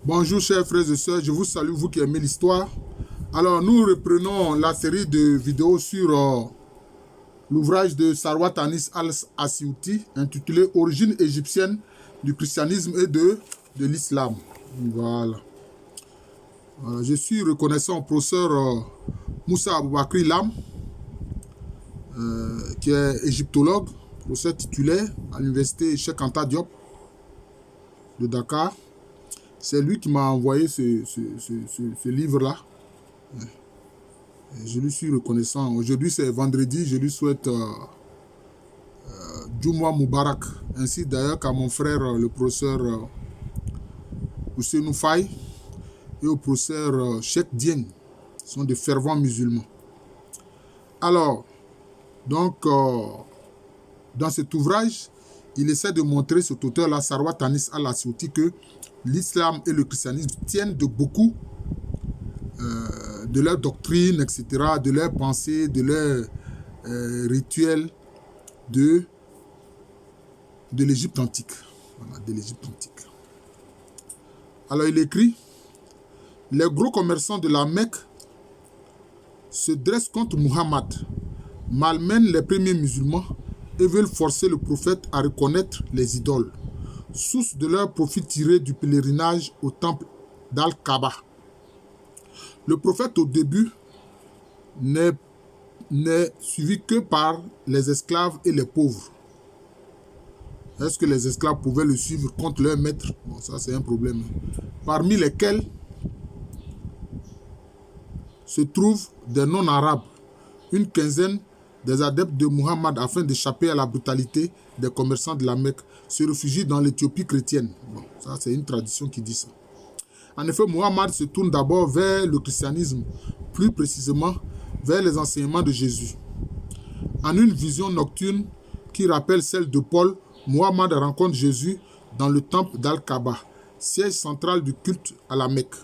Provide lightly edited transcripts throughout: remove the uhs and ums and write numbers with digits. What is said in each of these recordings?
Bonjour chers frères et sœurs, je vous salue, vous qui aimez l'histoire. Alors nous reprenons la série de vidéos sur l'ouvrage de Sarwat Anis al-Asyouti intitulé Origine égyptienne du christianisme et de l'islam. Voilà. Je suis reconnaissant au professeur Moussa Aboubakri Lam, qui est égyptologue, professeur titulaire à l'université Cheikh Anta Diop de Dakar. C'est lui qui m'a envoyé ce livre-là. Je lui suis reconnaissant. Aujourd'hui, c'est vendredi. Je lui souhaite Djouma Moubarak. Ainsi d'ailleurs qu'à mon frère, le professeur Ousseinou Faye, et au professeur Cheikh Dieng. Ce sont des fervents musulmans. Alors, donc, dans cet ouvrage, il essaie de montrer, cet auteur-là, Sarwat Anis al-Asyouti, que l'islam et le christianisme tiennent de beaucoup de leur doctrine, etc., de leurs pensées, de leurs rituels de l'Égypte antique. Voilà, de l'Égypte antique. Alors il écrit, les gros commerçants de la Mecque se dressent contre Muhammad, malmènent les premiers musulmans et veulent forcer le prophète à reconnaître les idoles, source de leur profit tiré du pèlerinage au temple d'Al-Kaaba. Le prophète au début n'est suivi que par les esclaves et les pauvres. Est-ce que les esclaves pouvaient le suivre contre leur maître? Bon, ça c'est un problème. Parmi lesquels se trouvent des non-arabes, une quinzaine des adeptes de Muhammad afin d'échapper à la brutalité des commerçants de la Mecque se réfugient dans l'Éthiopie chrétienne. Bon, ça c'est une tradition qui dit ça. En effet, Muhammad se tourne d'abord vers le christianisme, plus précisément vers les enseignements de Jésus. En une vision nocturne qui rappelle celle de Paul, Muhammad rencontre Jésus dans le temple d'Al-Kaaba, siège central du culte à la Mecque.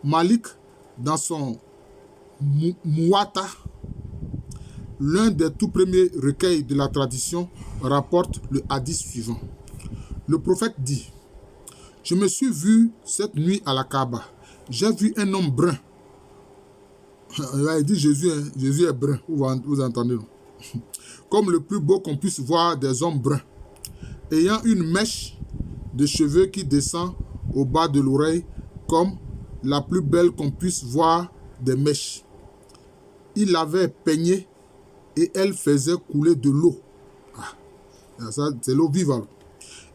Malik, dans son Muwatta, l'un des tout premiers recueils de la tradition, rapporte le hadith suivant. Le prophète dit: je me suis vu cette nuit à la Kaaba. J'ai vu un homme brun. Il dit Jésus est brun. Vous entendez? Comme le plus beau qu'on puisse voir des hommes bruns. Ayant une mèche de cheveux qui descend au bas de l'oreille, comme la plus belle qu'on puisse voir des mèches. Il l'avait peignée et elle faisait couler de l'eau. Ah, ça, c'est l'eau vivante.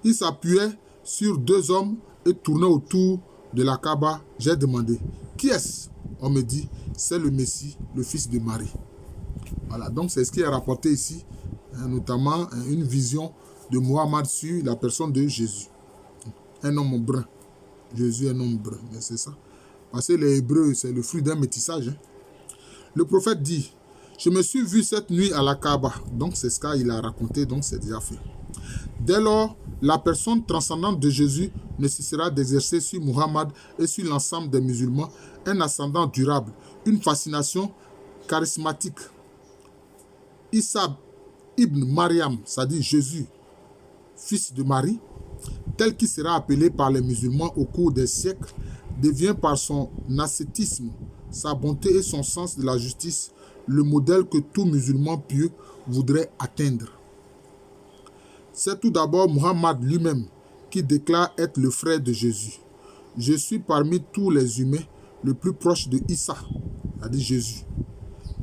Il s'appuyait sur deux hommes et tournait autour de la Kaaba. J'ai demandé, qui est-ce? On me dit, c'est le Messie, le fils de Marie. Voilà, donc c'est ce qui est rapporté ici, notamment une vision de Muhammad sur la personne de Jésus. Un homme brun. Jésus est un homme brun, mais c'est ça. Parce que les Hébreux, c'est le fruit d'un métissage. Le prophète dit, je me suis vu cette nuit à la Kaaba. Donc c'est ce qu'il a raconté, donc c'est déjà fait. Dès lors, la personne transcendante de Jésus ne cessera d'exercer sur Muhammad et sur l'ensemble des musulmans un ascendant durable, une fascination charismatique. Issa ibn Mariam, c'est-à-dire Jésus, fils de Marie, tel qu'il sera appelé par les musulmans au cours des siècles, devient par son ascétisme, sa bonté et son sens de la justice le modèle que tout musulman pieux voudrait atteindre. C'est tout d'abord Muhammad lui-même qui déclare être le frère de Jésus. Je suis parmi tous les humains le plus proche de Issa, c'est-à-dire Jésus.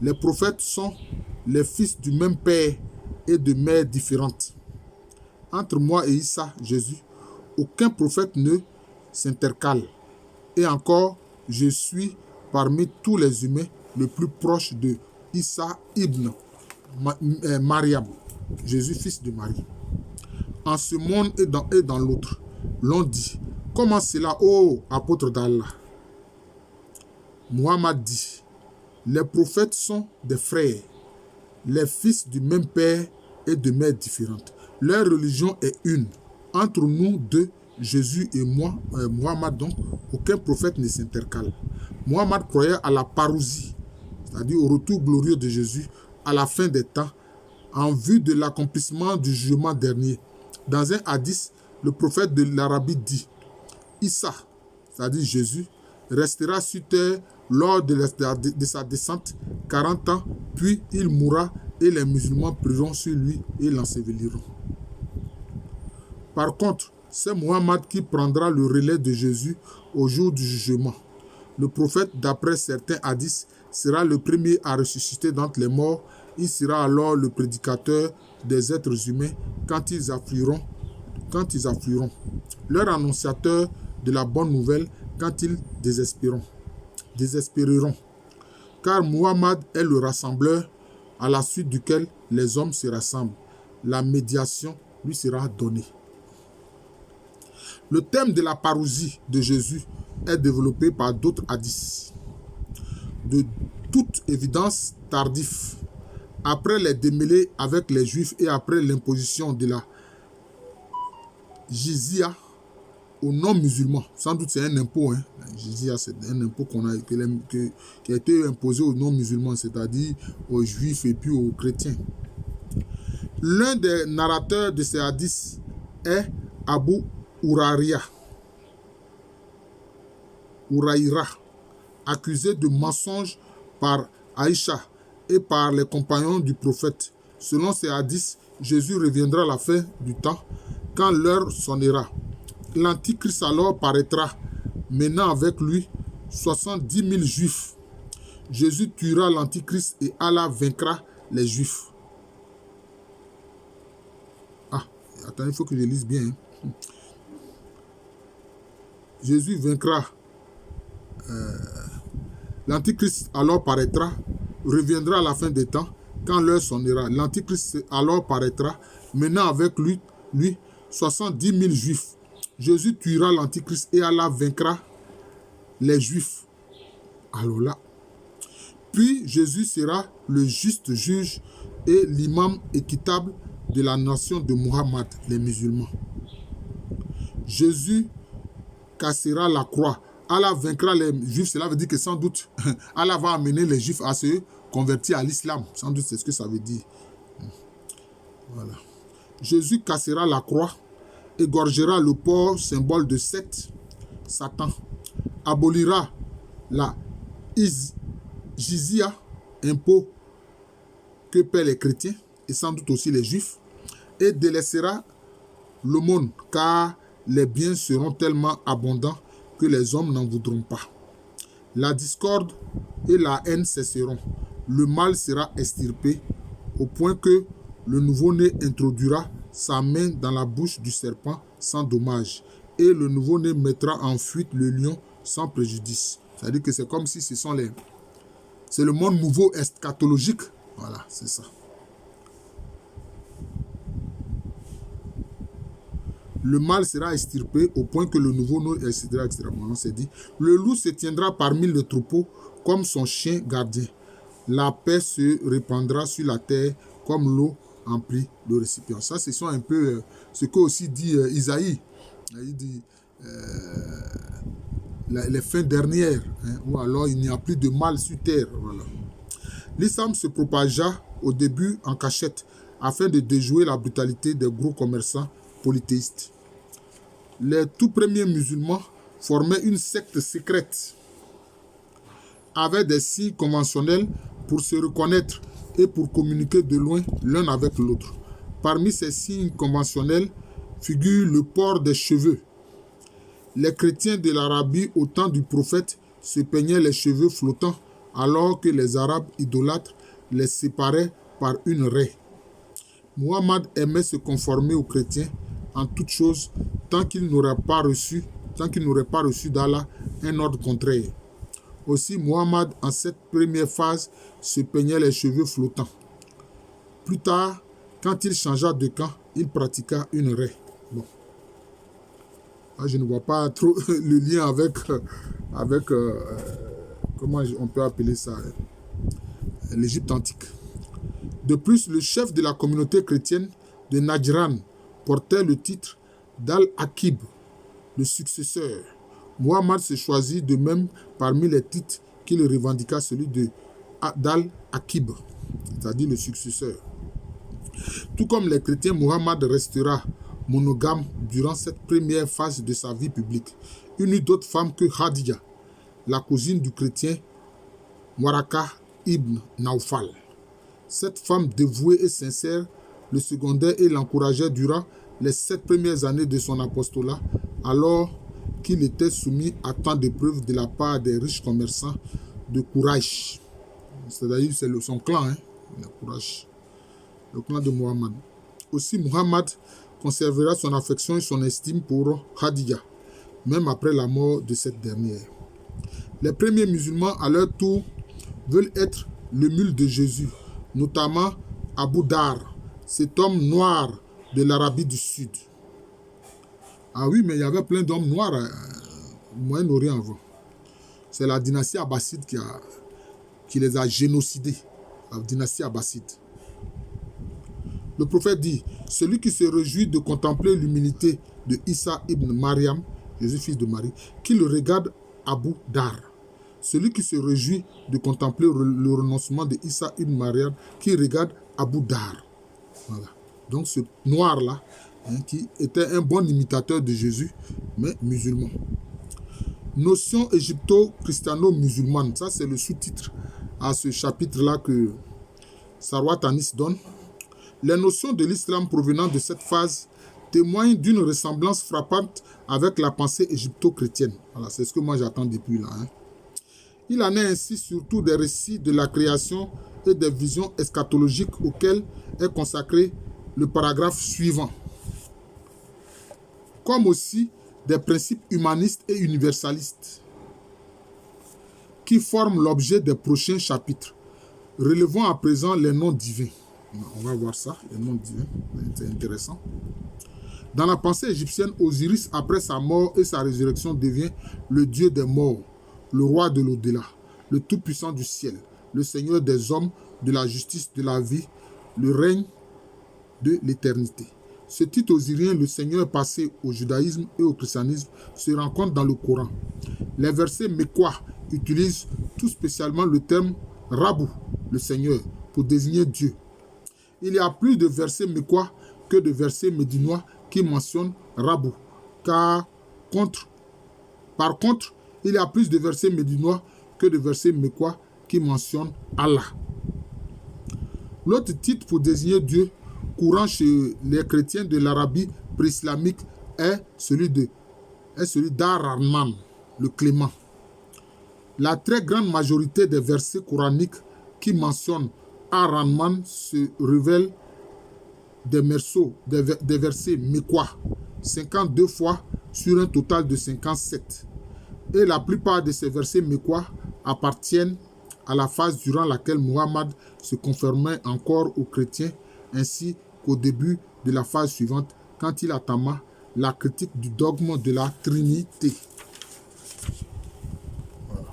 Les prophètes sont les fils du même père et de mères différentes. Entre moi et Issa, Jésus, aucun prophète ne s'intercale. Et encore, je suis parmi tous les humains le plus proche de Issa ibn Mariam, Jésus, fils de Marie. En ce monde et dans l'autre, l'on dit, comment cela, ô apôtre d'Allah? Muhammad dit, les prophètes sont des frères, les fils du même père et de mères différentes. Leur religion est une. Entre nous deux, Jésus et moi, Muhammad donc, aucun prophète ne s'intercale. Muhammad croyait à la parousie, c'est-à-dire au retour glorieux de Jésus à la fin des temps, en vue de l'accomplissement du jugement dernier. Dans un hadith, le prophète de l'Arabie dit, Issa, c'est-à-dire Jésus, restera sur terre lors de sa descente 40 ans, puis il mourra et les musulmans prieront sur lui et l'enseveliront. Par contre, c'est Muhammad qui prendra le relais de Jésus au jour du jugement. Le prophète, d'après certains hadiths, sera le premier à ressusciter d'entre les morts. Il sera alors le prédicateur des êtres humains quand ils afflueront, leur annonciateur de la bonne nouvelle quand ils désespéreront. Car Muhammad est le rassembleur à la suite duquel les hommes se rassemblent. La médiation lui sera donnée. Le thème de la parousie de Jésus est développé par d'autres hadiths. De toute évidence tardif, après les démêlés avec les Juifs et après l'imposition de la jizya aux non-musulmans. Sans doute c'est un impôt. La jizya, c'est un impôt qui a été imposé aux non-musulmans, c'est-à-dire aux Juifs et puis aux chrétiens. L'un des narrateurs de ces hadiths est Abu Huraira, accusé de mensonge par Aïcha et par les compagnons du prophète. Selon ces hadiths, Jésus reviendra à la fin du temps quand l'heure sonnera. L'Antichrist alors paraîtra, menant avec lui 70 000 Juifs. Jésus tuera l'Antichrist et Allah vaincra les Juifs. Ah, attends, il faut que je lise bien. Jésus vaincra. L'Antichrist alors paraîtra, reviendra à la fin des temps, quand l'heure sonnera. L'Antichrist alors paraîtra, menant avec lui 70 000 Juifs. Jésus tuera l'Antichrist et Allah vaincra les Juifs. Alors là, puis Jésus sera le juste juge et l'imam équitable de la nation de Muhammad, les musulmans. Jésus cassera la croix. Allah vaincra les Juifs. Cela veut dire que sans doute, Allah va amener les Juifs à se convertir à l'islam. Sans doute, c'est ce que ça veut dire. Voilà. Jésus cassera la croix, égorgera le porc, symbole de Seth, Satan, abolira la jizya, impôt que paient les chrétiens et sans doute aussi les Juifs, et délaissera l'aumône, car les biens seront tellement abondants que les hommes n'en voudront pas. La discorde et la haine cesseront. Le mal sera extirpé au point que le nouveau-né introduira sa main dans la bouche du serpent sans dommage et le nouveau-né mettra en fuite le lion sans préjudice. C'est-à-dire que c'est comme si c'est le monde nouveau eschatologique. Voilà, c'est ça. Le mal sera extirpé au point que le nouveau-né, etc. On s'est dit, le loup se tiendra parmi les troupeaux comme son chien gardien. La paix se répandra sur la terre comme l'eau emplit le récipient. Ça, ce sont un peu ce que aussi dit Isaïe. Il dit les fins dernières, ou alors il n'y a plus de mal sur terre. Voilà. L'islam se propagea au début en cachette afin de déjouer la brutalité des gros commerçants polythéistes. Les tout premiers musulmans formaient une secte secrète avec des signes conventionnels pour se reconnaître et pour communiquer de loin l'un avec l'autre. Parmi ces signes conventionnels figure le port des cheveux. Les chrétiens de l'Arabie au temps du prophète se peignaient les cheveux flottants alors que les Arabes idolâtres les séparaient par une raie. Muhammad aimait se conformer aux chrétiens en toutes choses tant qu'il n'aurait pas reçu d'Allah un ordre contraire. Aussi, Muhammad, en cette première phase, se peignait les cheveux flottants. Plus tard, quand il changea de camp, il pratiqua une raie. Bon. Là, je ne vois pas trop le lien avec comment on peut appeler ça, l'Égypte antique. De plus, le chef de la communauté chrétienne de Najran portait le titre d'Al-Aqib, le successeur. Muhammad se choisit de même parmi les titres qu'il revendiqua celui d'Al-Aqib, c'est-à-dire le successeur. Tout comme les chrétiens, Muhammad restera monogame durant cette première phase de sa vie publique. Il n'eut d'autre femme que Khadija, la cousine du chrétien Waraka ibn Naufal. Cette femme dévouée et sincère le secondait et l'encourageait durant les 7 premières années de son apostolat, alors qu'il était soumis à tant d'épreuves de la part des riches commerçants de Quraysh. C'est-à-dire c'est son clan, le clan de Muhammad. Aussi, Muhammad conservera son affection et son estime pour Khadija, même après la mort de cette dernière. Les premiers musulmans, à leur tour, veulent être le mule de Jésus, notamment Abu Dar, cet homme noir de l'Arabie du Sud. Ah oui, mais il y avait plein d'hommes noirs au Moyen-Orient avant. C'est la dynastie abbasside qui les a génocidés, la dynastie abbasside. Le prophète dit, celui qui se réjouit de contempler l'humilité de Issa ibn Mariam, Jésus fils de Marie, qui le regarde Abu Dar. Celui qui se réjouit de contempler le renoncement de Issa ibn Mariam, qui regarde Abu Dar. Voilà. Donc ce noir-là, qui était un bon imitateur de Jésus, mais musulman. Notion égypto-christiano-musulmane, ça c'est le sous-titre à ce chapitre-là que Sarwat Anis donne. Les notions de l'islam provenant de cette phase témoignent d'une ressemblance frappante avec la pensée égypto-chrétienne. Voilà, c'est ce que moi j'attends depuis là. Il en est ainsi surtout des récits de la création et des visions eschatologiques auxquelles est consacré le paragraphe suivant, comme aussi des principes humanistes et universalistes qui forment l'objet des prochains chapitres. Relevons à présent les noms divins. On va voir ça, les noms divins, c'est intéressant. Dans la pensée égyptienne, Osiris, après sa mort et sa résurrection, devient le dieu des morts, le roi de l'au-delà, le tout-puissant du ciel, le seigneur des hommes, de la justice, de la vie, le règne de l'éternité. Ce titre osirien, le Seigneur passé au judaïsme et au christianisme, se rencontre dans le Coran. Les versets mécois utilisent tout spécialement le terme Rabou, le Seigneur, pour désigner Dieu. Il y a plus de versets mécois que de versets médinois qui mentionnent Rabou. Par contre, il y a plus de versets médinois que de versets mécois qui mentionnent Allah. L'autre titre pour désigner Dieu courant chez les chrétiens de l'Arabie pré-islamique est celui d'Ar-Rahman, le clément. La très grande majorité des versets coraniques qui mentionnent Ar-Rahman se révèlent des versets mécois, 52 fois sur un total de 57. Et la plupart de ces versets mécois appartiennent à la phase durant laquelle Muhammad se conformait encore aux chrétiens, ainsi qu'au début de la phase suivante, quand il entama la critique du dogme de la Trinité. Voilà.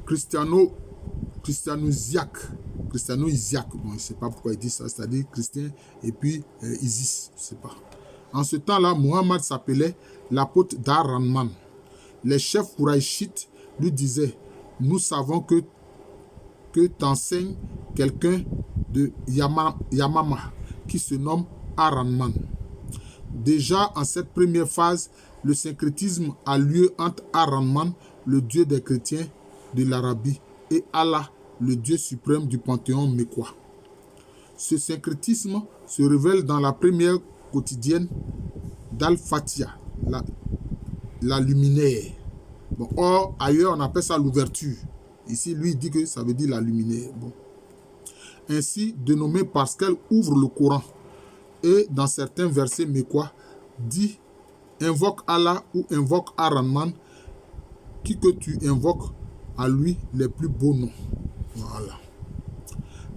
Christiano-Isiaque, bon, je ne sais pas pourquoi il dit ça, c'est-à-dire chrétien et puis Isis, je ne sais pas. En ce temps-là, Muhammad s'appelait l'apôtre d'Ar-Rahman. Les chefs Qurayshites lui disaient, nous savons que t'enseigne quelqu'un de Yamama qui se nomme Ar-Rahman. Déjà en cette première phase, le syncrétisme a lieu entre Ar-Rahman, le dieu des chrétiens de l'Arabie, et Allah, le dieu suprême du panthéon mécois. Ce syncrétisme se révèle dans la première quotidienne d'Al-Fatiha, la luminaire. Bon, or, ailleurs, on appelle ça l'ouverture. Ici, lui, il dit que ça veut dire la luminaire. Bon. Ainsi dénommée parce qu'elle ouvre le Coran. Et dans certains versets mécois, dit invoque Allah ou invoque Ar-Rahman, qui que tu invoques à lui les plus beaux noms. Voilà.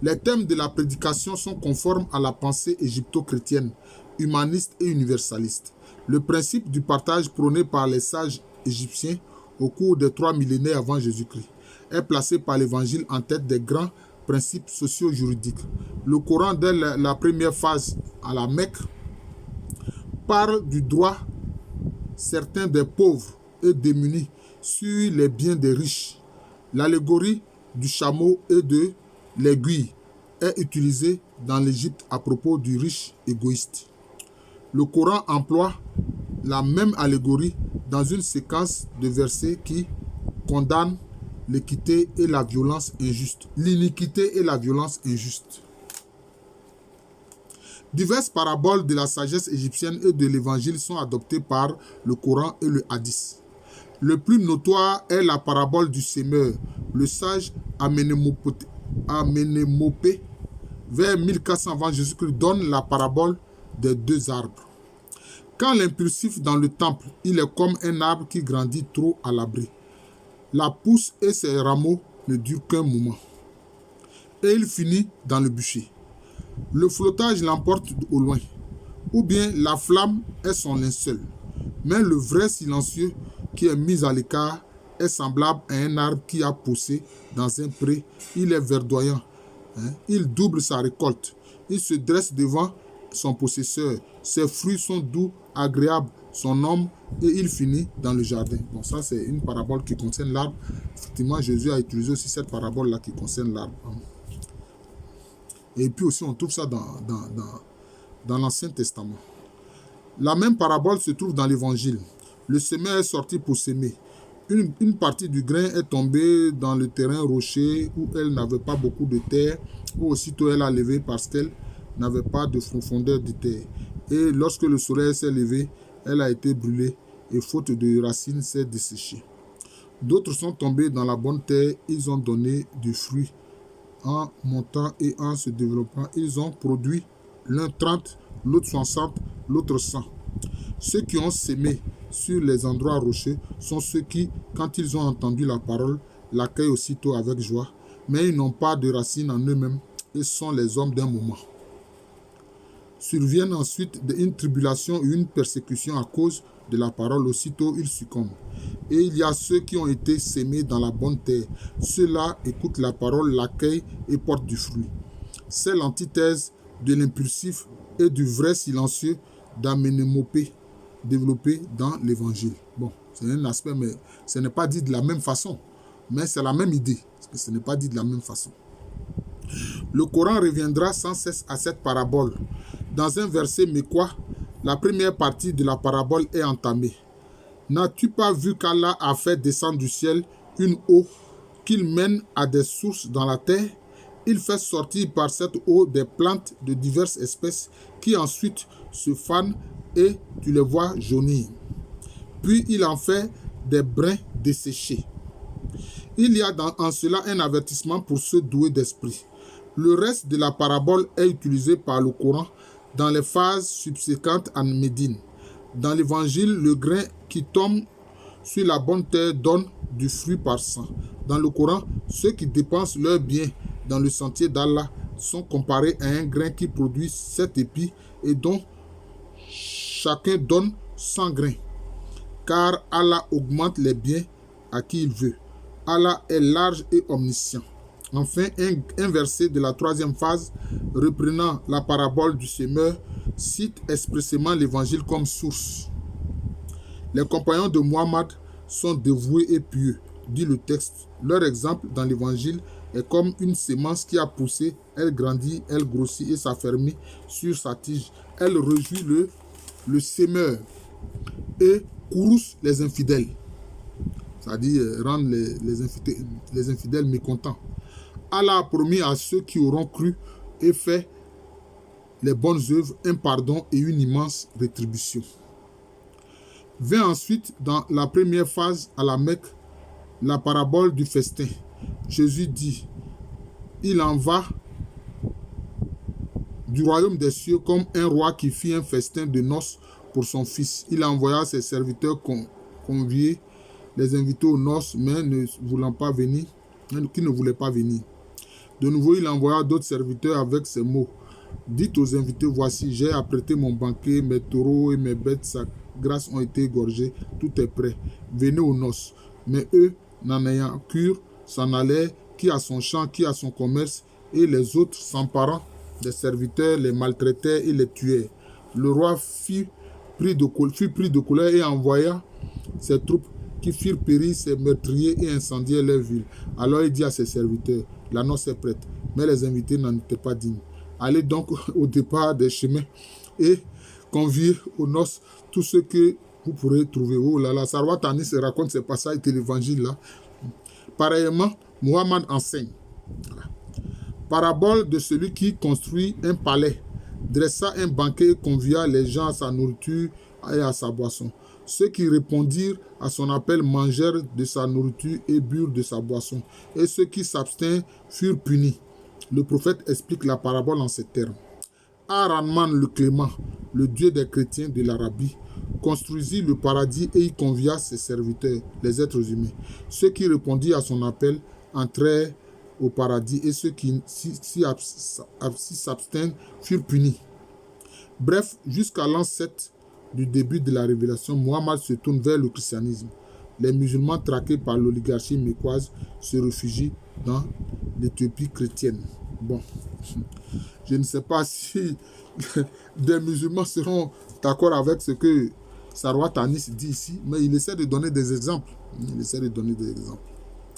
Les thèmes de la prédication sont conformes à la pensée égypto-chrétienne, humaniste et universaliste. Le principe du partage prôné par les sages égyptiens au cours des 3 millénaires avant Jésus-Christ est placé par l'Évangile en tête des grands principes socio-juridiques. Le Coran, dès la première phase à la Mecque, parle du droit certain des pauvres et démunis sur les biens des riches. L'allégorie du chameau et de l'aiguille est utilisée dans l'Égypte à propos du riche égoïste. Le Coran emploie la même allégorie dans une séquence de versets qui condamne l'équité et la violence injuste. L'iniquité et la violence injuste. Diverses paraboles de la sagesse égyptienne et de l'évangile sont adoptées par le Coran et le Hadith. Le plus notoire est la parabole du semeur. Le sage Amenemopé, vers 1420 Jésus-Christ, donne la parabole des 2 arbres. Quand l'impulsif dans le temple, il est comme un arbre qui grandit trop à l'abri. La pousse et ses rameaux ne durent qu'un moment. Et il finit dans le bûcher. Le flottage l'emporte au loin. Ou bien la flamme est son linceul. Mais le vrai silencieux qui est mis à l'écart est semblable à un arbre qui a poussé dans un pré. Il est verdoyant. Il double sa récolte. Il se dresse devant son possesseur. Ses fruits sont doux, agréables, son homme, et il finit dans le jardin. Bon, ça c'est une parabole qui concerne l'arbre. Effectivement, Jésus a utilisé aussi cette parabole-là qui concerne l'arbre. Et puis aussi, on trouve ça dans l'Ancien Testament. La même parabole se trouve dans l'Évangile. Le semeur est sorti pour s'aimer. Une partie du grain est tombée dans le terrain rocher où elle n'avait pas beaucoup de terre, où aussitôt elle a levé parce qu'elle n'avait pas de profondeur de terre. Et lorsque le soleil s'est levé, elle a été brûlée et faute de racines s'est desséchée. D'autres sont tombés dans la bonne terre, ils ont donné du fruit. En montant et en se développant, ils ont produit l'un 30, l'autre 60, l'autre 100. Ceux qui ont sémé sur les endroits rocheux sont ceux qui, quand ils ont entendu la parole, l'accueillent aussitôt avec joie, mais ils n'ont pas de racines en eux-mêmes et sont les hommes d'un moment. Surviennent ensuite une tribulation et une persécution à cause de la parole, aussitôt ils succombent. Et il y a ceux qui ont été sémés dans la bonne terre. Ceux-là écoutent la parole, l'accueillent et portent du fruit. C'est l'antithèse de l'impulsif et du vrai silencieux d'Amenemopé développé dans l'évangile. Bon, c'est un aspect, mais ce n'est pas dit de la même façon. Mais c'est la même idée, parce que ce n'est pas dit de la même façon. Le Coran reviendra sans cesse à cette parabole. Dans un verset mécois, la première partie de la parabole est entamée. N'as-tu pas vu qu'Allah a fait descendre du ciel une eau qu'il mène à des sources dans la terre? Il fait sortir par cette eau des plantes de diverses espèces qui ensuite se fanent et tu les vois jaunir. Puis il en fait des brins desséchés. Il y a en cela un avertissement pour ceux doués d'esprit. Le reste de la parabole est utilisé par le Coran dans les phases subséquentes en Médine. Dans l'évangile, le grain qui tombe sur la bonne terre donne du fruit par 100. Dans le Coran, ceux qui dépensent leurs biens dans le sentier d'Allah sont comparés à un grain qui produit 7 épis et dont chacun donne 100 grains. Car Allah augmente les biens à qui il veut. Allah est large et omniscient. Enfin, un verset de la troisième phase, reprenant la parabole du semeur, cite expressément l'évangile comme source. Les compagnons de Muhammad sont dévoués et pieux, dit le texte. Leur exemple dans l'évangile est comme une sémence qui a poussé, elle grandit, elle grossit et s'affermit sur sa tige. Elle réjouit le semeur et courrouce les infidèles, c'est-à-dire rendre les infidèles mécontents. Allah a promis à ceux qui auront cru et fait les bonnes œuvres un pardon et une immense rétribution. Vient ensuite dans la première phase à la Mecque la parabole du festin. Jésus dit, il en va du royaume des cieux comme un roi qui fit un festin de noces pour son fils. Il envoya ses serviteurs convier les invités aux noces, mais qui ne voulaient pas venir. De nouveau, il envoya d'autres serviteurs avec ces mots. Dites aux invités, voici, j'ai apprêté mon banquet, mes taureaux et mes bêtes, sa grâce ont été égorgés, tout est prêt. Venez aux noces. Mais eux, n'en ayant cure, s'en allaient, qui a son champ, qui a son commerce, et les autres, s'emparant des serviteurs, les maltraitaient et les tuaient. Le roi fut pris de colère et envoya ses troupes qui firent périr ses meurtriers et incendièrent leur ville. Alors il dit à ses serviteurs, la noce est prête, mais les invités n'en étaient pas dignes. Allez donc au départ des chemins et convier aux noces tout ce que vous pourrez trouver. Oh là là, Sarwat Anis raconte ces passages de l'évangile là. Pareillement, Muhammad enseigne. Voilà. Parabole de celui qui construit un palais, dressa un banquet et convia les gens à sa nourriture et à sa boisson. Ceux qui répondirent à son appel mangèrent de sa nourriture et burent de sa boisson. Et ceux qui s'abstinrent furent punis. Le prophète explique la parabole en ces termes. Ar-Rahman le Clément, le Dieu des chrétiens de l'Arabie, construisit le paradis et y convia ses serviteurs, les êtres humains. Ceux qui répondirent à son appel entrèrent au paradis et ceux qui s'abstinrent furent punis. Bref, jusqu'à l'an 7 du début de la révélation, Muhammad se tourne vers le christianisme. Les musulmans traqués par l'oligarchie mécoise se réfugient dans l'Éthiopie chrétienne. Bon, je ne sais pas si des musulmans seront d'accord avec ce que Sarwat Anis dit ici, mais il essaie de donner des exemples.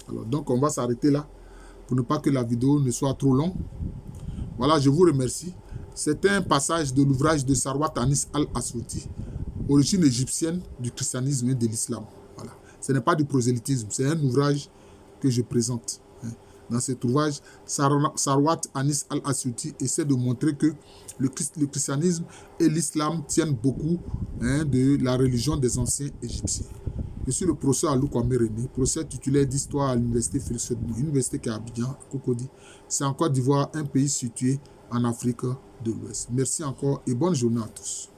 Alors, donc, on va s'arrêter là pour ne pas que la vidéo ne soit trop longue. Voilà, je vous remercie. C'était un passage de l'ouvrage de Sarwat Anis al-Aswati, origine égyptienne du christianisme et de l'islam. Voilà. Ce n'est pas du prosélytisme, c'est un ouvrage que je présente. Dans cet ouvrage, Sarwat Anis al-Aswati essaie de montrer que le christianisme et l'islam tiennent beaucoup de la religion des anciens égyptiens. Je suis le professeur Alou Kwame René, professeur titulaire d'histoire à l'université Félix Houphouët-Boigny, université qui est à Abidjan, Cocody. C'est en Côte d'Ivoire, un pays situé en Afrique de l'Ouest. Merci encore et bonne journée à tous.